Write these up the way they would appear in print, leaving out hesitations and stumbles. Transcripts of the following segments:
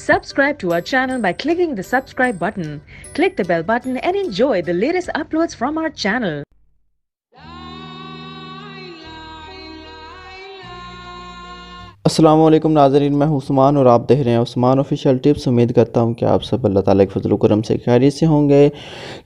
Subscribe to our channel by clicking the subscribe button. Click the bell button and enjoy the latest uploads from our channel. अस्सलाम वालेकुम नाज़रीन, मैं हूं उस्मान और आप देख रहे हैं उस्मान ऑफिशियल टिप्स। उम्मीद करता हूं कि आप सब अल्लाह ताला के फजल व करम से खैरियत से होंगे।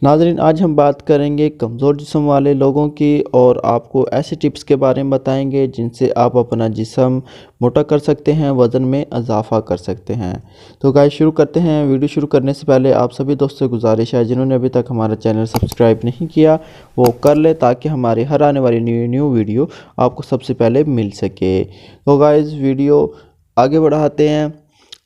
नाज़रीन, आज हम बात करेंगे कमज़ोर जिस्म वाले लोगों की और आपको ऐसे टिप्स के बारे में बताएंगे जिनसे आप अपना जिस्म मोटा कर सकते हैं, वज़न में इजाफ़ा कर सकते हैं। तो गाइस, शुरू करते हैं। वीडियो शुरू करने से पहले आप सभी दोस्तों से गुजारिश है, जिन्होंने अभी तक हमारा चैनल सब्सक्राइब नहीं किया वो कर ले, ताकि हमारी हर आने वाली न्यू वीडियो आपको सबसे पहले मिल सके। तो गाइस, वीडियो आगे बढ़ाते हैं।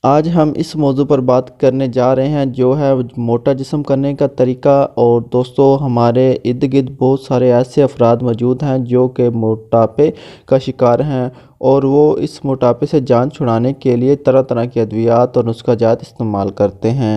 आज हम इस मौजू पर बात करने जा रहे हैं, जो है मोटा जिस्म करने का तरीका। और दोस्तों, हमारे इर्द गिर्द बहुत सारे ऐसे अफराद मौजूद हैं जो कि मोटापे का शिकार हैं, और वो इस मोटापे से जान छुड़ाने के लिए तरह तरह की अद्वियात और नुस्खा जात इस्तेमाल करते हैं।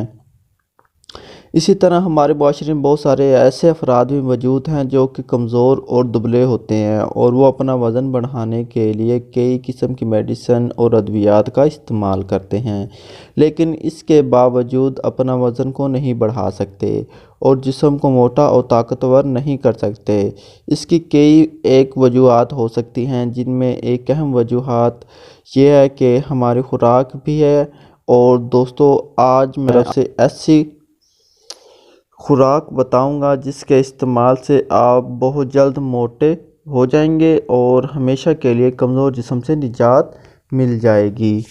इसी तरह हमारे माशरे में बहुत सारे ऐसे अफराद भी मौजूद हैं जो कि कमज़ोर और दुबले होते हैं, और वो अपना वज़न बढ़ाने के लिए कई किस्म की मेडिसिन और अद्वियात का इस्तेमाल करते हैं, लेकिन इसके बावजूद अपना वज़न को नहीं बढ़ा सकते और जिस्म को मोटा और ताकतवर नहीं कर सकते। इसकी कई एक वजूहात हो सकती हैं, जिनमें एक अहम वजूहात ये है कि हमारी खुराक भी है। और दोस्तों, आज मैं आपसे ऐसी खुराक बताऊंगा जिसके इस्तेमाल से आप बहुत जल्द मोटे हो जाएंगे और हमेशा के लिए कमज़ोर जिस्म से निजात मिल जाएगी।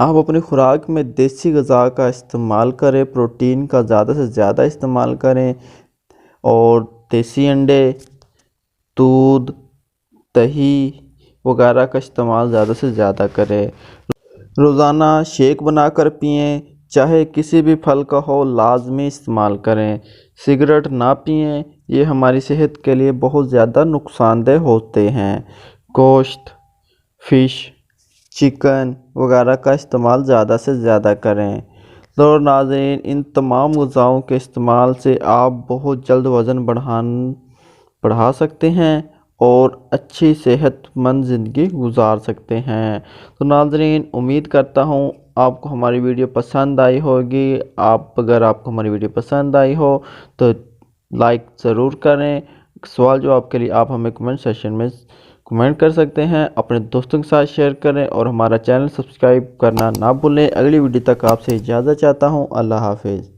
आप अपनी खुराक में देसी ग़िज़ा का इस्तेमाल करें, प्रोटीन का ज़्यादा से ज़्यादा इस्तेमाल करें, और देसी अंडे, दूध, दही वगैरह का इस्तेमाल ज़्यादा से ज़्यादा करें। रोज़ाना शेक बनाकर पिएं, चाहे किसी भी फल का हो, लाजमी इस्तेमाल करें। सिगरेट ना पिएं, ये हमारी सेहत के लिए बहुत ज़्यादा नुकसानदेह होते हैं। गोश्त, फ़िश, चिकन वगैरह का इस्तेमाल ज़्यादा से ज़्यादा करें। तो नाज़रीन, इन तमाम ग़िज़ाओं के इस्तेमाल से आप बहुत जल्द वज़न बढ़ा सकते हैं और अच्छी सेहतमंद ज़िंदगी गुजार सकते हैं। तो नाज़रीन, उम्मीद करता हूँ आपको हमारी वीडियो पसंद आई होगी। अगर आपको हमारी वीडियो पसंद आई हो तो लाइक ज़रूर करें। सवाल जवाब के लिए आप हमें कमेंट सेक्शन में कमेंट कर सकते हैं। अपने दोस्तों के साथ शेयर करें और हमारा चैनल सब्सक्राइब करना ना भूलें। अगली वीडियो तक आपसे इजाज़त चाहता हूँ। अल्लाह हाफिज़।